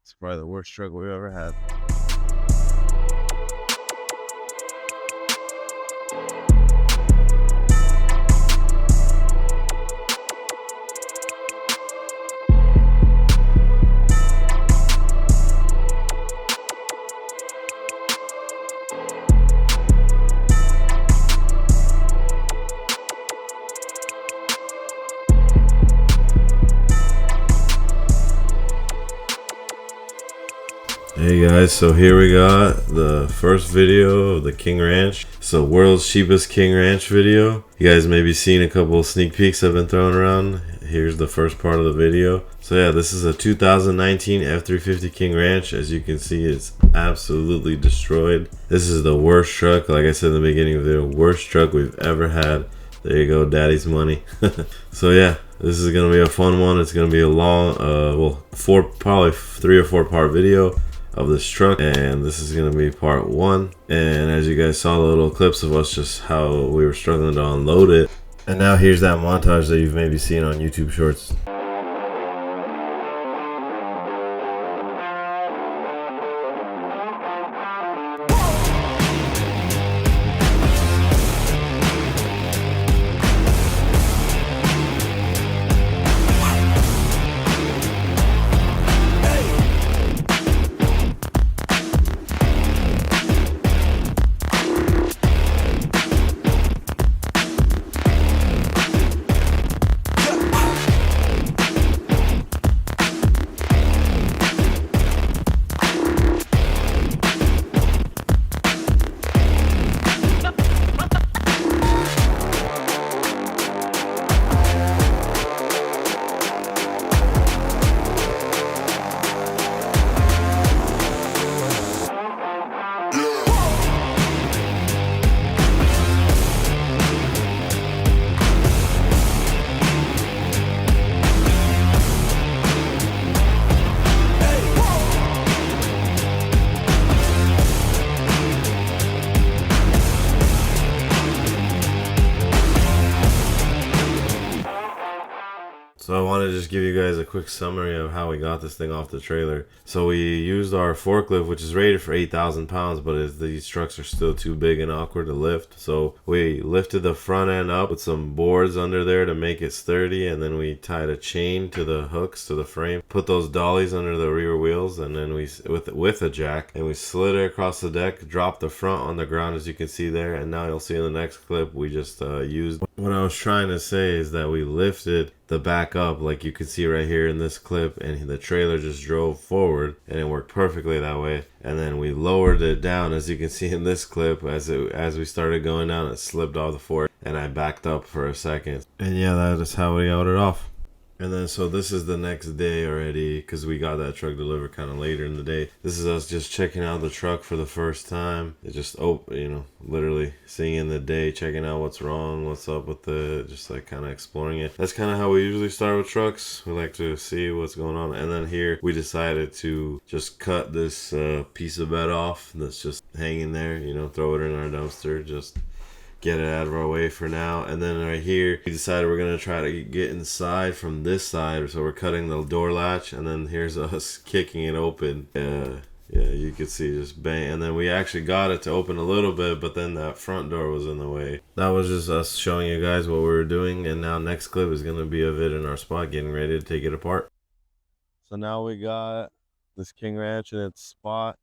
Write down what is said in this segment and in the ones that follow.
It's probably the worst truck we've ever had. Hey guys, so here we got the first video of the King Ranch. It's the world's cheapest King Ranch video. You guys may be seeing a couple of sneak peeks I've been throwing around. Here's the first part of the video. So yeah, this is a 2019 F350 King Ranch. As you can see, it's absolutely destroyed. This is the worst truck, like I said in the beginning of the video, worst truck we've ever had. There you go, daddy's money. So yeah, this is gonna be a fun one. It's gonna be a long, probably 3 or 4 part video of this truck, and this is gonna be part 1. And as you guys saw the little clips of us just how we were struggling to unload it, and now here's that montage that you've maybe seen on YouTube Shorts. So I want to just give you guys a quick summary of how we got this thing off the trailer. So we used our forklift, which is rated for 8,000 pounds, but these trucks are still too big and awkward to lift. So we lifted the front end up with some boards under there to make it sturdy, and then we tied a chain to the hooks to the frame, put those dollies under the rear wheels, and then we with a jack, and we slid it across the deck, dropped the front on the ground as you can see there, and now you'll see in the next clip we just used. What I was trying to say is that we lifted the back up like you can see right here in this clip, and the trailer just drove forward, and it worked perfectly that way. And then we lowered it down, as you can see in this clip, as we started going down, it slipped off the fork, and I backed up for a second, and yeah, that is how we got it off. And then so this is the next day already, because we got that truck delivered kind of later in the day. This is us just checking out the truck for the first time. It just literally seeing in the day, checking out what's wrong, what's up with it, just like kind of exploring it. That's kind of how we usually start with trucks. We like to see what's going on. And then here we decided to just cut this piece of bed off that's just hanging there, throw it in our dumpster, just get it out of our way for now. And then right here we decided we're gonna try to get inside from this side, so we're cutting the door latch, and then here's us kicking it open. Yeah, you can see just bang, and then we actually got it to open a little bit, but then that front door was in the way. That was just us showing you guys what we were doing, and now next clip is gonna be of it in our spot getting ready to take it apart. So now we got this King Ranch in its spot.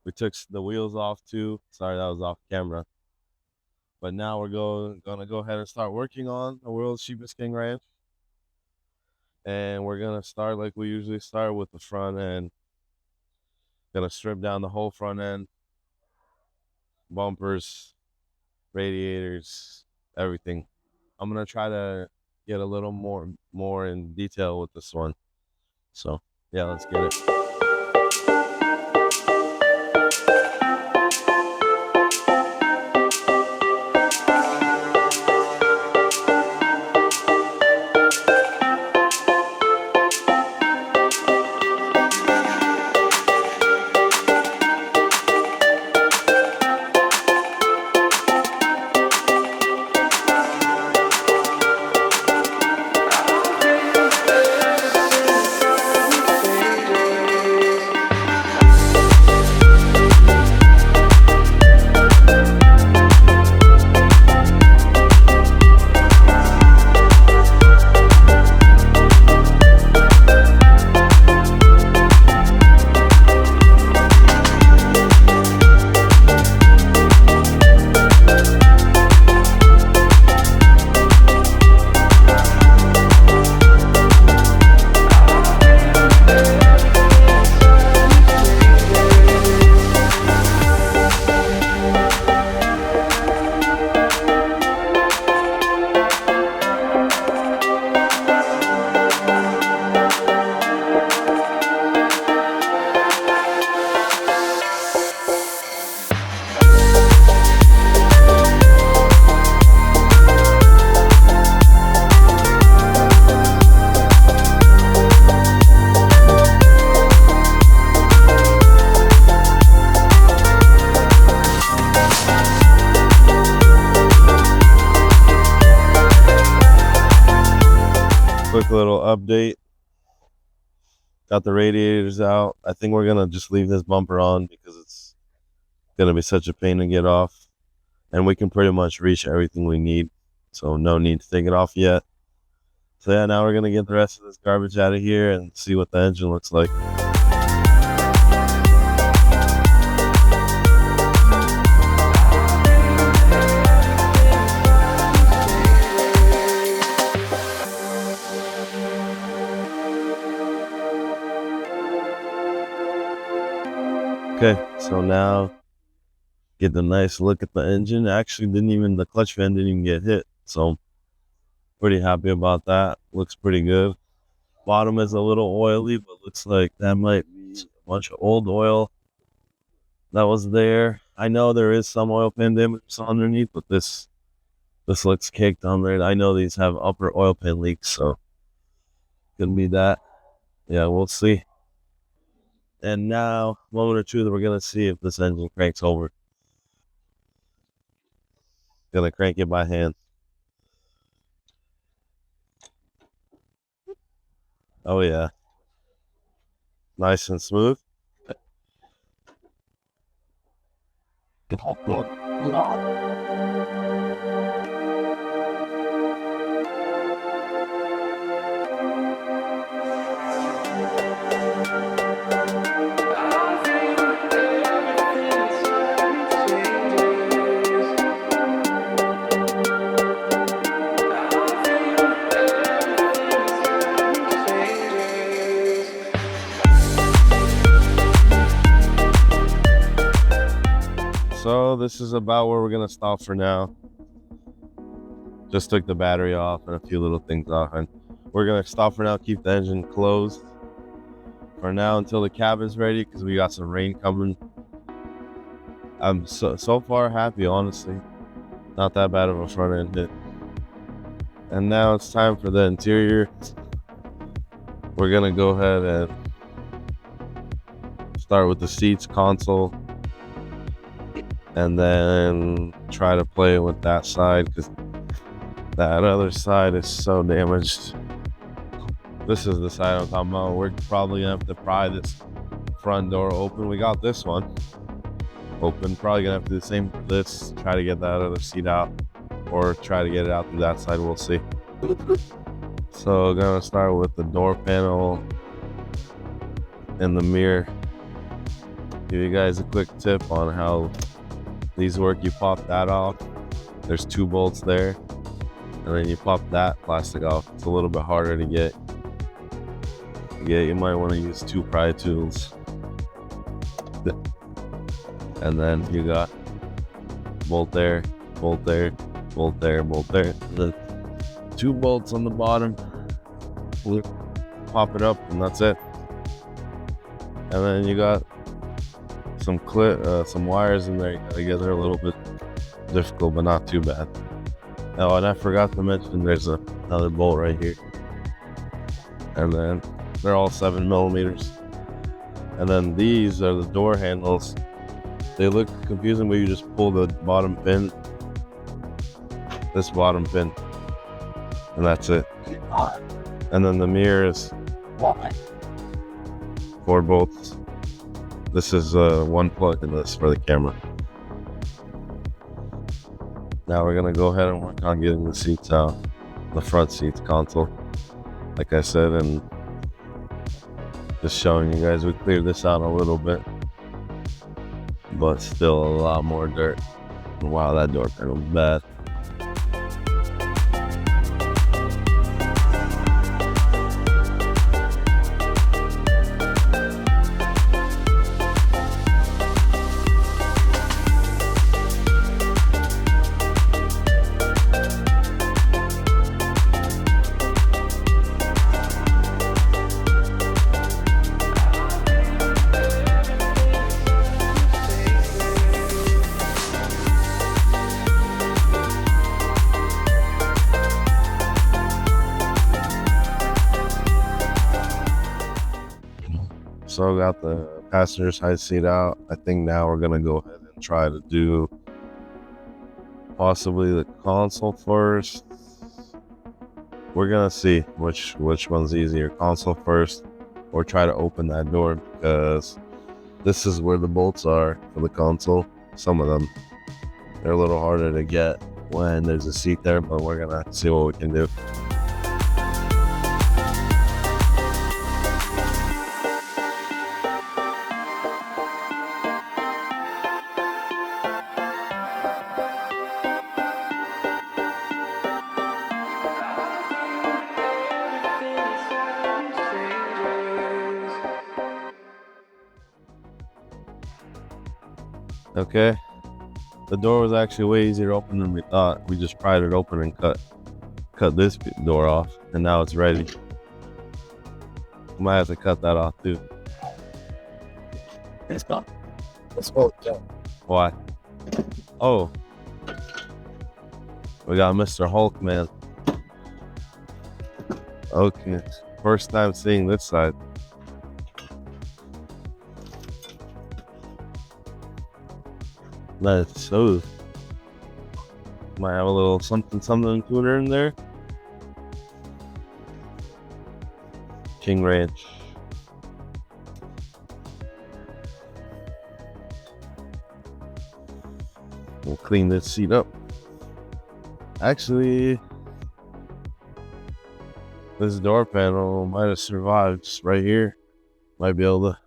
We took the wheels off too. Sorry, that was off camera. But now we're gonna go ahead and start working on the world's cheapest King Ranch. And we're gonna start like we usually start, with the front end. Gonna strip down the whole front end. Bumpers, radiators, everything. I'm gonna try to get a little more in detail with this one. So yeah, let's get it. update. Got the radiators out. I think we're gonna just leave this bumper on because it's gonna be such a pain to get off, and we can pretty much reach everything we need, so no need to take it off yet. So yeah, now we're gonna get the rest of this garbage out of here and see what the engine looks like. Okay, so now get the nice look at the engine. Actually, the clutch fan didn't even get hit, so pretty happy about that. Looks pretty good. Bottom is a little oily, but looks like that might be a bunch of old oil that was there. I know there is some oil pan damage underneath, but this looks caked on there. I know these have upper oil pan leaks, so could be that. Yeah, we'll see. And now, moment or two, that we're gonna see if this engine cranks over. Gonna crank it by hand. Oh yeah, nice and smooth. So this is about where we're gonna stop for now. Just took the battery off and a few little things off, and we're gonna stop for now, keep the engine closed for now until the cabin's ready, because we got some rain coming. I'm so far happy, honestly. Not that bad of a front end hit. And now it's time for the interior. We're gonna go ahead and start with the seats, console, and then try to play with that side, because that other side is so damaged. This is the side I'm talking about. We're probably gonna have to pry this front door open. We got this one open. Probably gonna have to do the same for this, try to get that other seat out, or try to get it out through that side. We'll see. So gonna start with the door panel and the mirror. Give you guys a quick tip on how these work. You pop that off. There's 2 bolts there, and then you pop that plastic off. It's a little bit harder to get. You might want to use 2 pry tools. And then you got bolt there, bolt there, bolt there, bolt there. The 2 bolts on the bottom. Pop it up, and that's it. And then you got some wires in there. You gotta get there a little bit difficult, but not too bad. Oh, and I forgot to mention there's another bolt right here. And then they're all 7mm. And then these are the door handles. They look confusing, but you just pull the bottom pin, this bottom pin, and that's it. And then the mirror is 4 bolts. This is 1 plug in this for the camera. Now we're gonna go ahead and work on getting the seats out, the front seats, console, like I said, and just showing you guys we cleared this out a little bit, but still a lot more dirt. Wow, that door panel was bad. So got the passenger side seat out. I think now we're gonna go ahead and try to do possibly the console first. we're gonna see which one's easier, console first or try to open that door, because this is where the bolts are for the console. Some of them, they're a little harder to get when there's a seat there, but we're gonna see what we can do. Okay, the door was actually way easier to open than we thought. We just pried it open and cut this door off, and now it's ready. Might have to cut that off too. It's gone. Let's go. Why? Oh, we got Mr. Hulk, man. Okay, first time seeing this side. That's so. Might have a little something cooler in there. King Ranch. We'll clean this seat up. Actually, this door panel might have survived just right here. Might be able to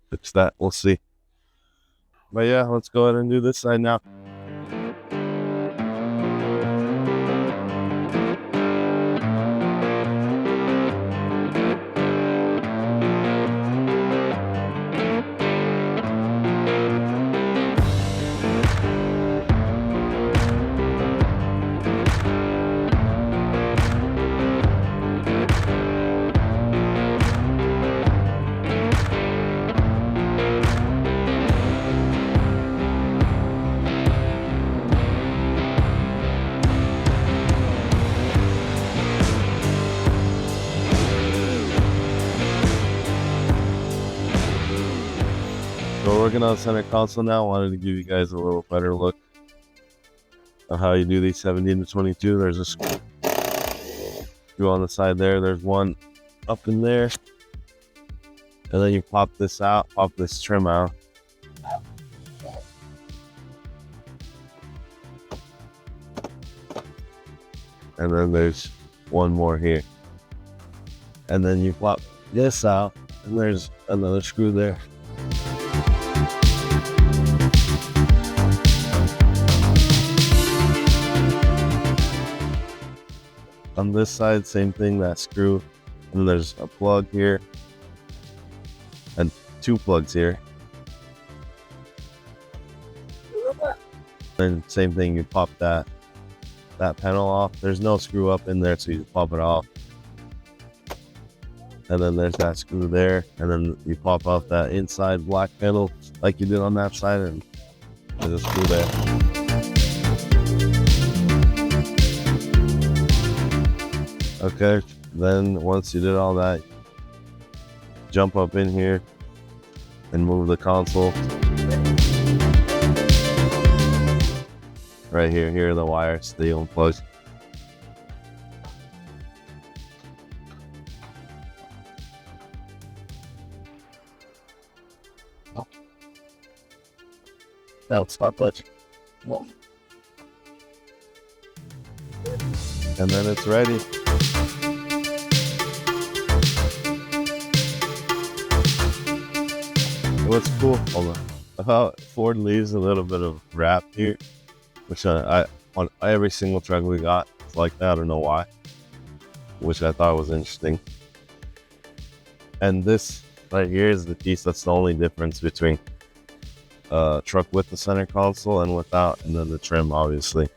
fix that. We'll see. But yeah, let's go ahead and do this side now. So we're working on center console now. Wanted to give you guys a little better look of how you do these 17 to 22. There's a screw on the side there. There's one up in there. And then you pop this out, pop this trim out. And then there's one more here. And then you pop this out, and there's another screw there. On this side, same thing, that screw. And there's a plug here. And two plugs here. And same thing, you pop that panel off. There's no screw up in there, so you pop it off. And then there's that screw there. And then you pop off that inside black panel like you did on that side, and there's a screw there. Okay, then once you did all that, jump up in here and move the console. Right here, here are the wires that you unplug. That's not much. And then it's ready. What's cool, hold on. Ford leaves a little bit of wrap here, which I on every single truck we got, it's like that. I don't know why, which I thought was interesting. And this right here is the piece that's the only difference between truck with the center console and without, and then the trim, obviously.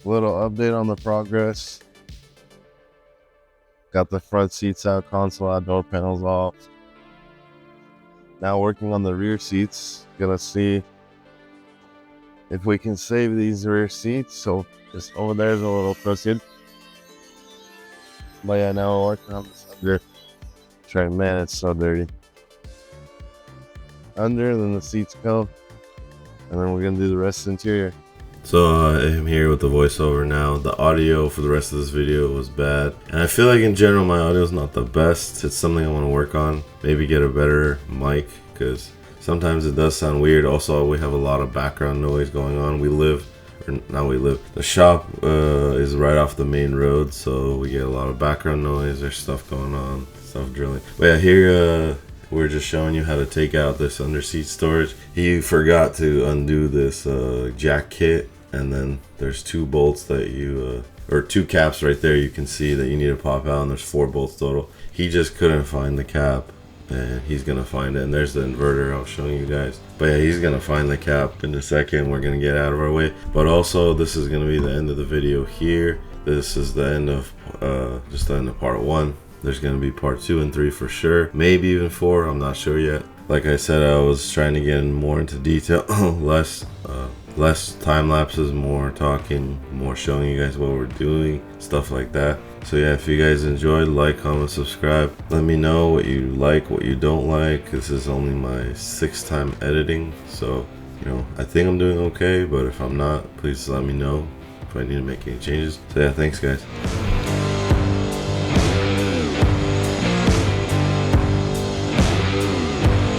Little update on the progress. Got the front seats out, console out, door panels off. Now working on the rear seats. Gonna see if we can save these rear seats. So just over there's a little crooked. But yeah, now we're working on this under. Trying, man, it's so dirty. Under, then the seats go. And then we're gonna do the rest of the interior. So I am here with the voiceover now. The audio for the rest of this video was bad, and I feel like in general my audio is not the best. It's something I want to work on. Maybe get a better mic, because sometimes it does sound weird. Also, we have a lot of background noise going on. The shop is right off the main road, so we get a lot of background noise. There's stuff going on, stuff drilling. But yeah, here we're just showing you how to take out this underseat storage. He forgot to undo this jack kit, and then there's 2 bolts that you or 2 caps right there you can see that you need to pop out, and there's 4 bolts total. He just couldn't find the cap, and he's gonna find it. And there's the inverter I was showing you guys. But yeah, he's gonna find the cap in a second. We're gonna get out of our way. But also, this is gonna be the end of the video here. This is the end of just the end of part 1. There's gonna be part 2 and 3 for sure, maybe even 4. I'm not sure yet. Like I said, I was trying to get more into detail, less time lapses, more talking, more showing you guys what we're doing, stuff like that. So yeah, if you guys enjoyed, like, comment, subscribe. Let me know what you like, what you don't like. This is only my 6th time editing, so you know, I think I'm doing okay, but if I'm not, please let me know if I need to make any changes. So yeah, thanks guys.